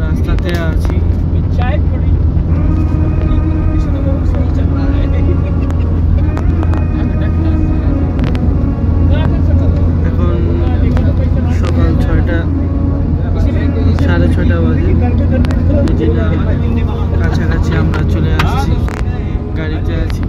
রাস্তাতে আছি। এখন সকাল 6টা 6:30 বাজে। মদিনা কাছাকাছি আমরা চলে আসছি, গাড়িতে আছি।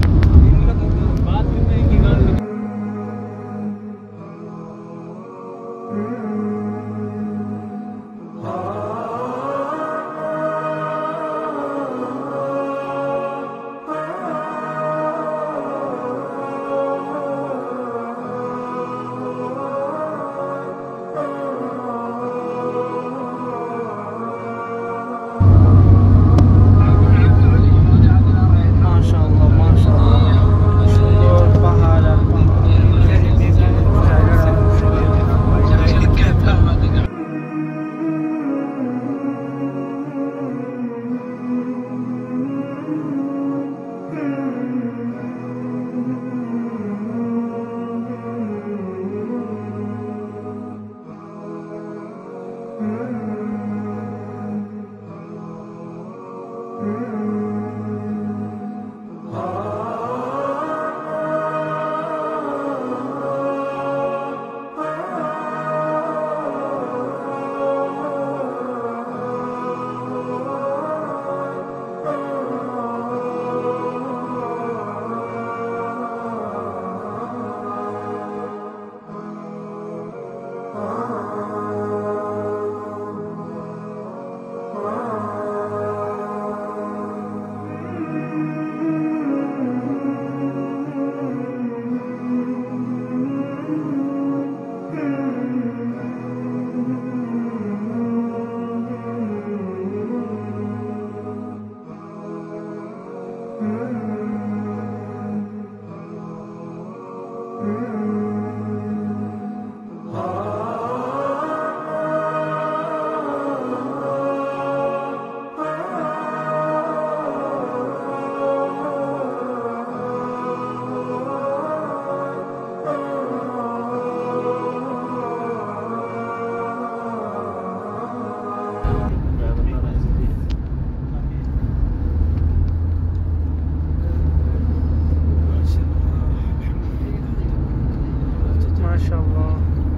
মাশাআল্লাহ,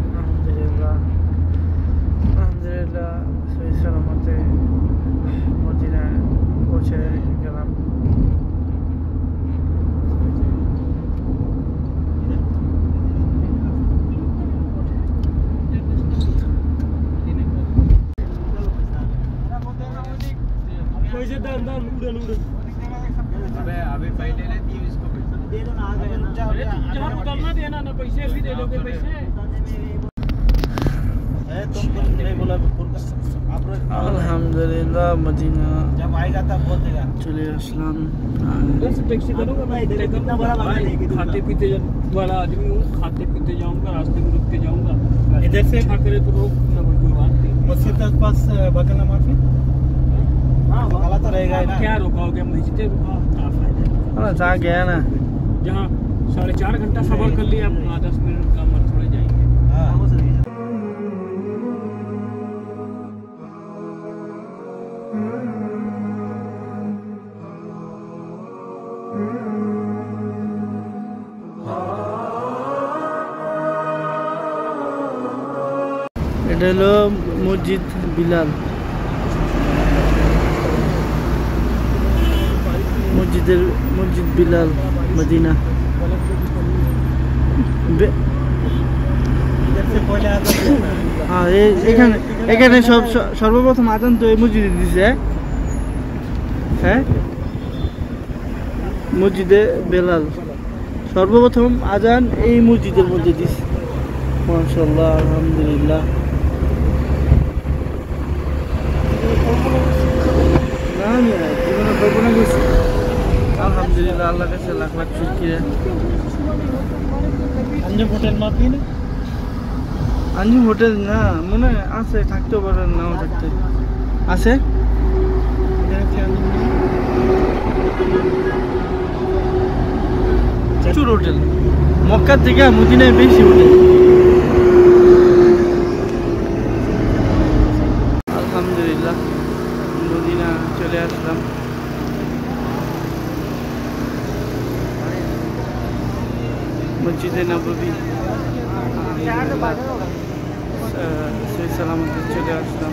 আলহামদুলিল্লাহ আলহামদুলিল্লাহ, সহি সালামতে মদিনায় পৌঁছে গেলাম। अभी पहले ने दिए इसको पैसा दे दो ना, आ गए ना। जहाँ उतरना देना ना, पैसे भी दे दोगे पैसे है तुम नहीं बोला আলহামদুলিল্লাহ মদিনা जब आएगा तब बोल देगा। চলে আসলাম। टैक्सी करूंगा मैं इधर कितना बड़ा खाते पीते वाला आदमी हूँ, खाते पीते जाऊंगा, रास्ते में रुक के जाऊंगा। इधर से खा करे तो रोक ना, कोई बात नहीं। मस्जिद के पास बगल माफी हाँ वाला तो रहेगा ना। क्या रुकाओगे, मस्जिद रुका क्या फायदा। जहाँ गया ना, जहाँ 4.5 घंटा सफर कर लिया, 10 मिनट का मत थोड़े जाएंगे। हाँ এটা হলো মসজিদ বিলাল। মসজিদ বিলাল মদিনা। এখানে সর্বপ্রথম আজান তো এই মসজিদে দিছে। হ্যাঁ, মসজিদে বেলাল সর্বপ্রথম আজান এই মসজিদের মধ্যে দিছে। মাশাআল্লাহ, আলহামদুলিল্লাহ। আলহামদুলিল্লাহ, আল্লাহ কাছে লাখ লাখ শুকরিয়া। अंजुम होटल माफी ना, अंजुम হোটেল না মনে আছে, থাকতে পারে নাও থাকতে আছে। প্রচুর হোটেল, মক্কার থেকে মদিনায় বেশি হোটেল। আলহামদুলিল্লাহ। সেই সালামতে চলে আসলাম।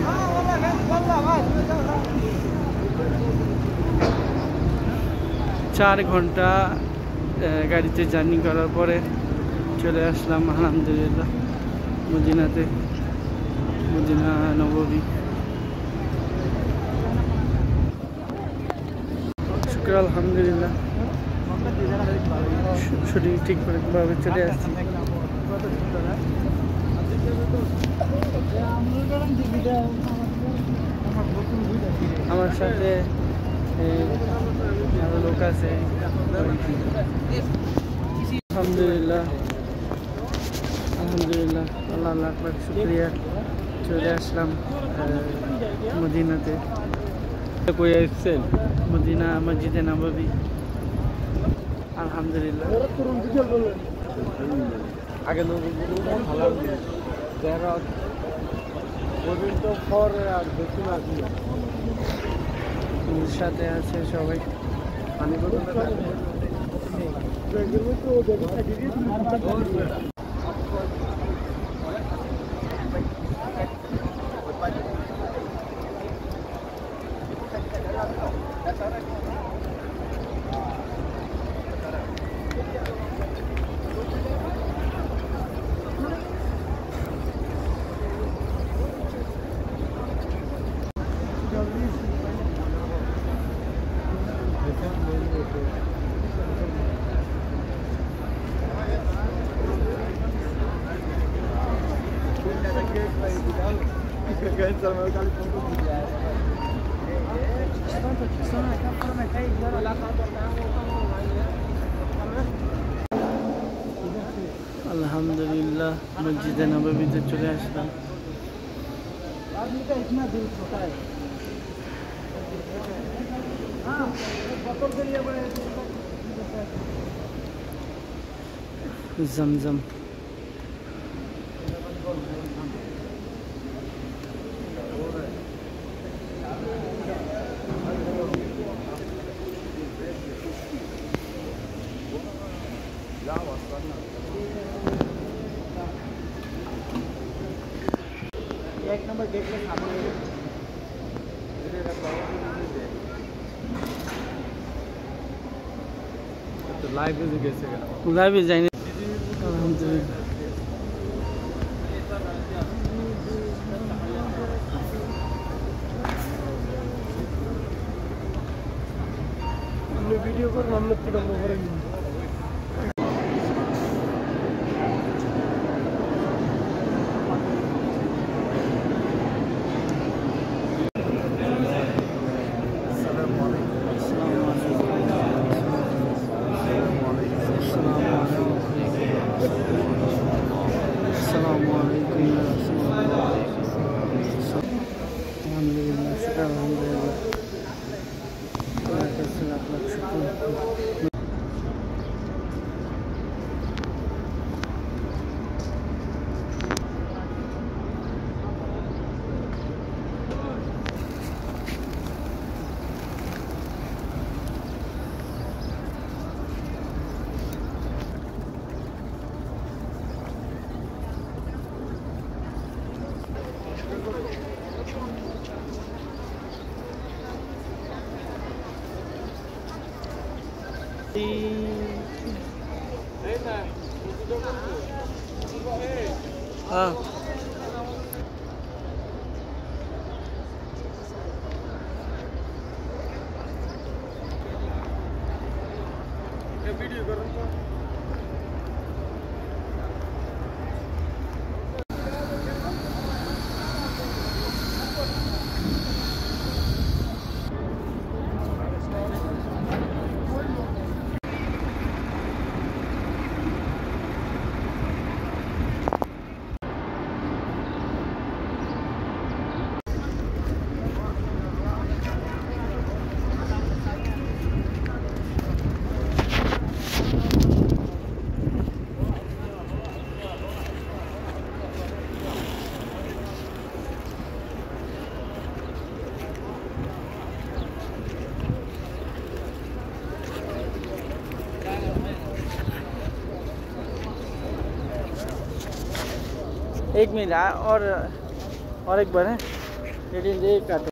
4 ঘন্টা গাড়িতে জার্নি করার পরে চলে আসলাম আলহামদুলিল্লাহ মদিনাতে, মদিনা নববী। শুকর আলহামদুলিল্লাহ শুটিং ঠিকভাবে চলে আসছি। আমার সাথে আরো লোক আছে। আলহামদুলিল্লাহ আলহামদুলিল্লাহ, আল্লাহ লাখ লাখ শুক্রিয়া, চলে আসলাম মদিনাতে। কই আসছেন? মদিনা মসজিদে নববী। আলহামদুলিল্লাহ আগে সাথে আছে সবাই। আলহামদুলিল্লাহ মসজিদে নববীতে চলে আসলাম। জমজম एक नंबर देख ले सामने तो लाइव में कैसे लाइव जाएंगे। अल्हम्दुलिल्लाह वीडियो को हम लोग पूरा करेंगे। हाँ वीडियो करो एक मिनट और एक बार है रेडी दे काट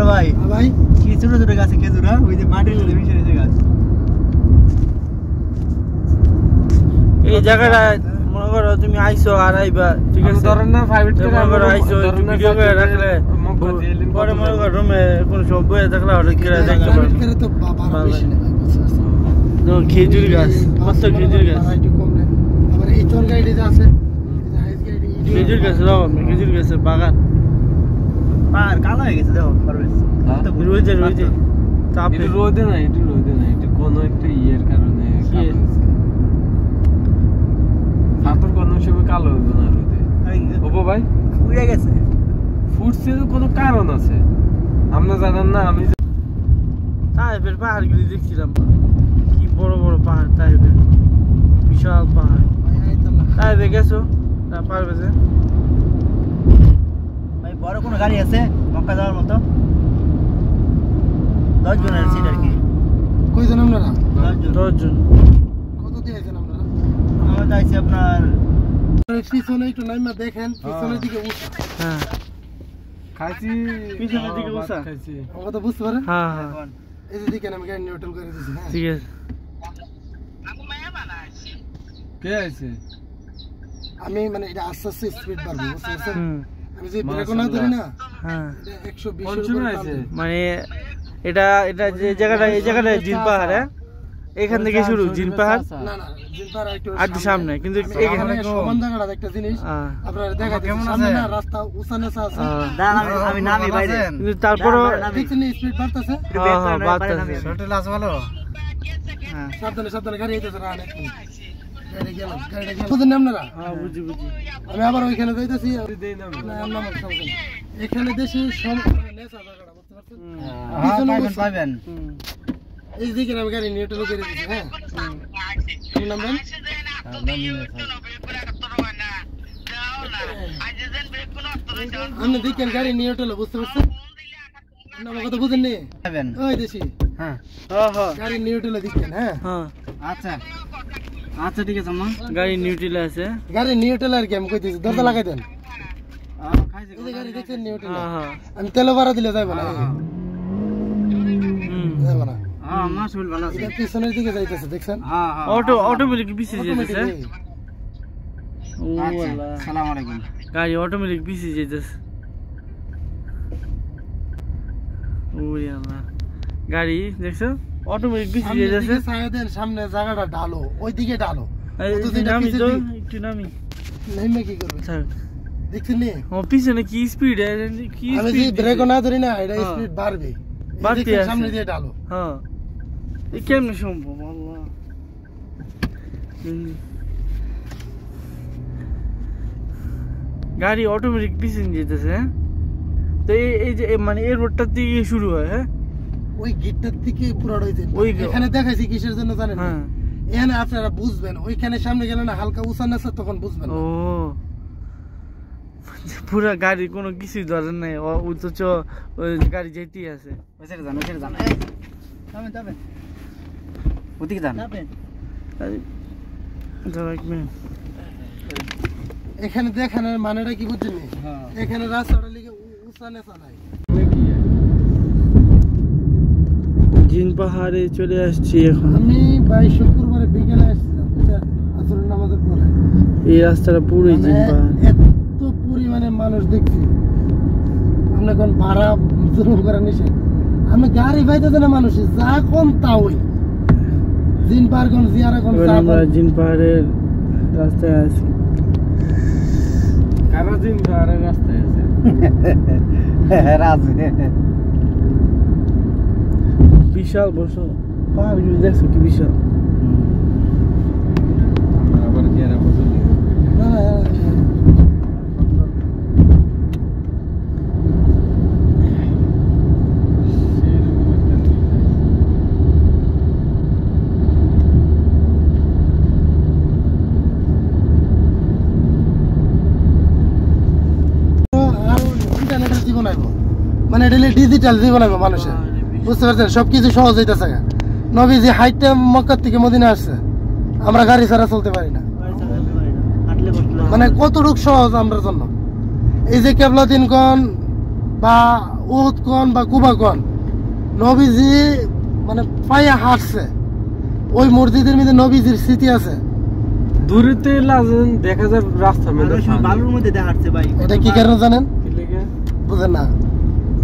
ভাই ভাই কি ছোট ছোট গাছে খেজুর ওই যে মাটির সাথে মিশে রয়েছে গাছ এই জায়গাটা মনে করো তুমি আইছো আর আইবা ঠিক আছে ধরেন না প্রাইভেট করে মনে করো আইছো ভিডিও করে রাখলে পরে মনে করো রুমে কোনো সব বইয়ে থাকলে অর্ডার করে দেখতে পারবে করে তো বাবা বেশি না ভাই তো খেজুর গাছ মস্ত খেজুর গাছ একটু কম না আবার এই তোর গাড়ি যে আছে খেজুর গাছ দাও খেজুর গাছের বাগান পার কালো হয়ে গেছে দেখো পারবেশ রোজে চাপে এটা রোদে না এটা কোনো একটা ইয়ের কারণে কালো হয়েছে সাতর কোনো সময় কালো হবে না রোদে ওপো ভাই উড়ে গেছে ফুটছে তো কোনো কারণ আছে আমরা জানেন না আমি তাইফের পাহাড়গুলি দেখছিলাম কি বড় বড় পাহাড় তাইফের বিশাল পাহাড় তাইফে গেছো না পারবে যে ভাই বড় কোনো গাড়ি আছে মক্কা যাওয়ার মতো 10 জনের সিট আর কি কয়জন আপনারা 10 জন কত দিয়েছেন আপনারা আমরা যাইছি আপনার পিছনে একটু নাইমা দেখেন পিছনের দিকে উঠা হ্যাঁ খাইছি পিছনের দিকে বসা খাইছি আমরা তো বুঝতে পারেন হ্যাঁ এই দিকে আমি গাড়ি নিউট্রাল করে দিয়েছি হ্যাঁ ঠিক আছে কে আছে আমি মানে এটা আস্তে আস্তে স্পিড বাড়বো বুঝতে পারছেন আমি যে ব্রেক না ধরি না হ্যাঁ এটা 120 কোন এর সময় উপরে আছে মানে এটা যে জায়গাটা এই জায়গাটা জিন পাহাড় হ্যাঁ এখান থেকে শুরু জিন পাহাড় না না জিনপাড়া একটু সামনে কিন্তু এখানে সমান জায়গাটা একটা জিনিস আপনারা দেখাতে সামনে না রাস্তা উসানে আছে আমি নামি বাইরে কিন্তু তারপরও দেখছেন স্পিড বাড়তেছে হ্যাঁ বাড়তেছে হোটেল আছে ভালো হ্যাঁ সাবধানে গাড়ি আইতেছে না অনেক গাড়ি গেলাম বুঝেন না আপনারা হ্যাঁ বুঝি আমি আবার ওইখানে যাইতেছি দেই না নাম এখানে দেশে সব নেশা জায়গাটা বুঝতে পারছেন পাবেন এই দিকে আমি গাড়ি নিউট্রাল করে দিয়েছি হ্যাঁ কি নাম দেন আপনি দেখেন গাড়ি নিউট্রাল বুঝতে পারছেন নাম কথা বুঝেন নি ওই দেশি হ্যাঁ গাড়ি নিউট্রাল দেখেন হ্যাঁ আচ্ছা ঠিক আছে মা গাড়ি নিউট্রাল আছে গাড়ি নিউট্রাল আর কি আমি কইতেছি দরজা লাগাই দেন এই যে গাড়ি দেখছেন নিউট্রাল আমি তেল ভরা দিলে যাইব না যাইব না মাসুল ভালো আছে এটা পিছনের দিকে যাইতেছে দেখছেন অটোমেটিক পিছিয়ে যাইতেছে ও আল্লাহ আসসালামু আলাইকুম গাড়ি অটোমেটিক পিছিয়ে যাইতেছে ওরে আল্লাহ গাড়ি দেখছো অটোমেটিক পিছিয়ে যাইতেছে সাইডের সামনে জায়গাটা ঢালো ওইদিকে ঢালো একটু নামি নাইমে কি করবে থাক দেখছেন নি ও পিছনে কি স্পিড আমি যে ব্রেক না ধরি না এটা স্পিড বাড়বে বাড়তে সামনে দিয়ে ঢালো হ্যাঁ এই কেমনে সম্ভব আল্লাহ গাড়ি অটোমেটিক পিছনে যেতেছে হ্যাঁ তো এই যে মানে এই রোডটা থেকে শুরু হয় হ্যাঁ ওই গেটটার থেকে পুরো হইছে ওই এখানে দেখাইছি কিসের জন্য জানেন হ্যাঁ এখানে আপনারা বুঝবেন ওইখানে সামনে গেলে না হালকা উঁচান আছে তখন বুঝবেন ও পুরা গাড়ি কোনো কিছুই ধরেন নাই অথচ ওই গাড়ি যেতেই আছে ওইখানে যান যাবেন ওদিকে যান এখানে দেখানোর মানেটা কি বুঝছেন এখানে রাস্তাটা লিখে উঁচানে চালাই জিন পাহাড়ে চলে আসছি এখন আমি 22 শুক্রবারে বিকেলে আসছিলাম আসরের নামাজের পরে এই রাস্তাটা পুরোই জিন পাহাড় এত পরিমাণে মানুষ দেখছি আমরা কোন ভাড়া জরুর করে নিছে আমি গাড়ি পাইতেছে না মানুষ যা কম তা ওই জিন পাহাড় কোন জিয়ারা কোন আমরা জিন পাহাড়ের রাস্তায় আছি কারা জিন পাহাড়ের রাস্তায় আছে রাজে বিশাল বড় পাহাড় গুলো দেখছো কি বিশাল আবার যারা বুঝলি মানে এটা ডিজিটাল জীবন হবে মানুষের, বুঝতে পারছেন? সবকিছু সহজ হইতেছে। নবীজি হাইটে মক্কা থেকে মদিনা আসছে, আমরা গাড়ি ছাড়া চলতে পারি না, মানে কতটুক সহজ আমরা জন্য। এই যে কেবলাদিন কন বা উহুদ কন বা কুবা কন, নবীজি মানে পায়ে হাঁটছে, ওই মসজিদের মধ্যে নবীজির স্মৃতি আছে। দূরেতে লাজেন দেখা যায় রাস্তার মধ্যে বালুর মধ্যে হাঁটছে ভাই। এটা কি কারণে জানেন? বুঝেন না?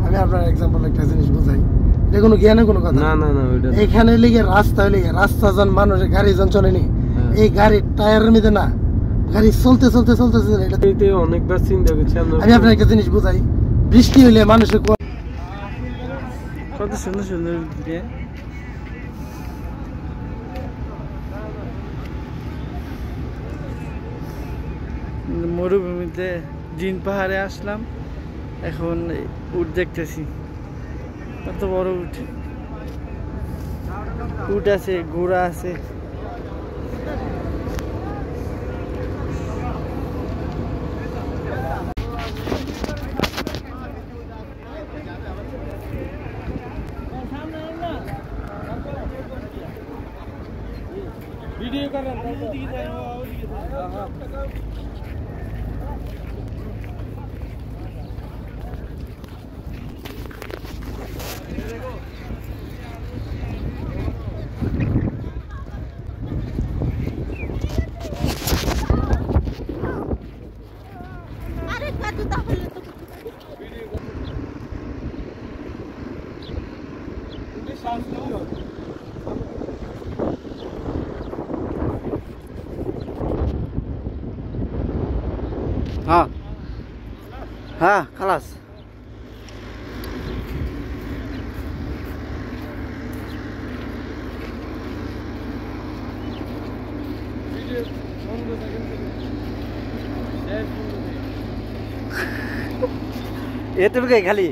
আমি আপনার এক্সাম্পল একটা জিনিস বুঝাই, এটা কোনো জ্ঞানের কোনো কথা না। এখানে লিগে রাস্তা লিগে রাস্তা জন মানুষের গাড়ি জন চলেনি, এই গাড়ির টায়ারের মধ্যে না, গাড়ি চলতে চলতে চলতে চলতে অনেকবার চিন্তা করছি। আমি আপনার একটা জিনিস বুঝাই, বৃষ্টি হইলে মানুষের কত সুন্দর সুন্দর মরুভূমিতে জিন পাহাড়ে আসলাম, এখন উট দেখতেছি। কত বড় উট, উট আছে, ঘোড়া আছে। ভিডিও করেন हाँ हाँ खलास। ये तो गए खाली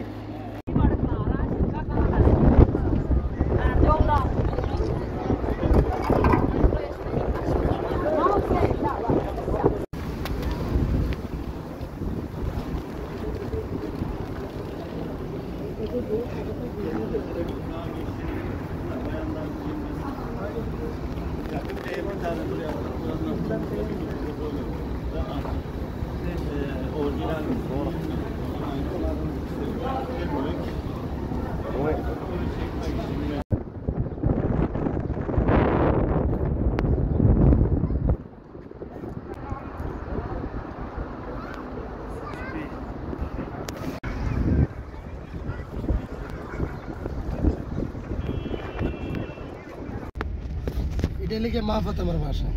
এটা লিখে মা ফাতেমার বাসা,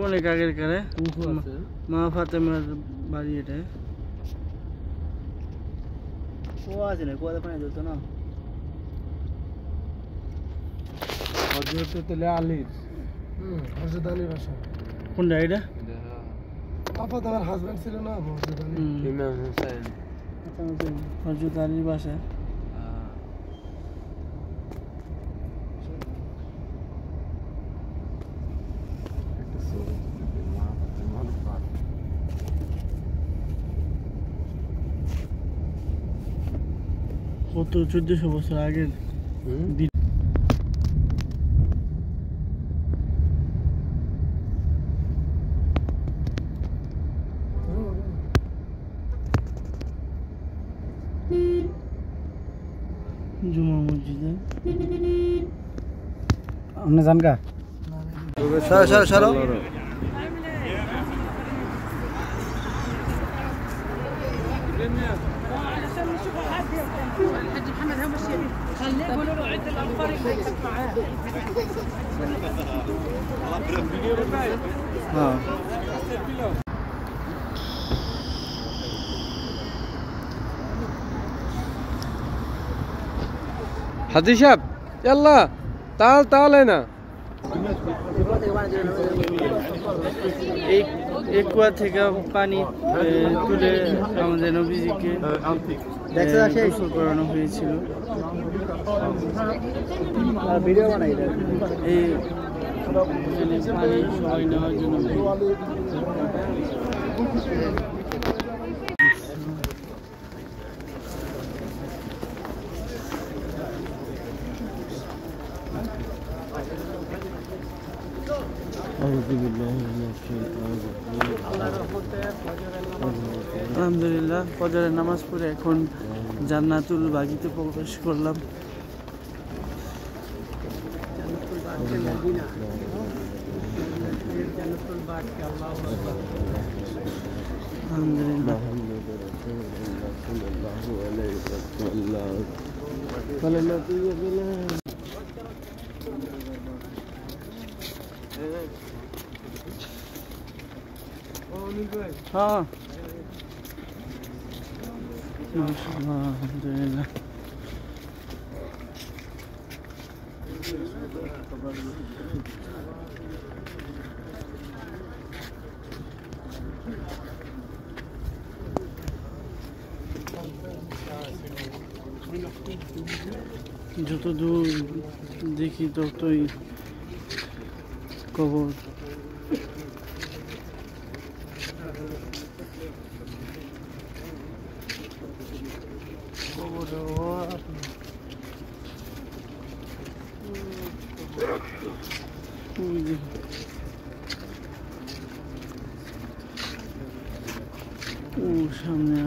অনেক আগের কারে মা ফাতেমার বাড়ি এটা। কুয়া আছে না, কুয়াতে পানি ধরতো না। হযরত আলীর হযরত আলীর বাসা কোনটা এটা? আপা তোমার হাজবেন্ড ছিল না হযরত আলী, ইমাম হোসেন। আচ্ছা হযরত আলীর বাসা। কত 1400 বছর আগের। জুমা মসজিদে আপনি জান কা সরো हाँ हाजी साहब यल्ला ताल ताल है ना एक कुआ থেকে পানি তুলে আমাদের নবীজিকে গোসল করানো হয়েছিল। ভিডিও বানাই এই পানি সবাই নেওয়ার জন্য। আলহামদুলিল্লাহ ফজরের নামাজ পড়ে এখন জান্নাতুল বাগিতে প্রবেশ করলাম। আলহামদুলিল্লাহ হ্যাঁ আলহামদুলিল্লাহ যত দূর দেখি ততই কবর। সামনে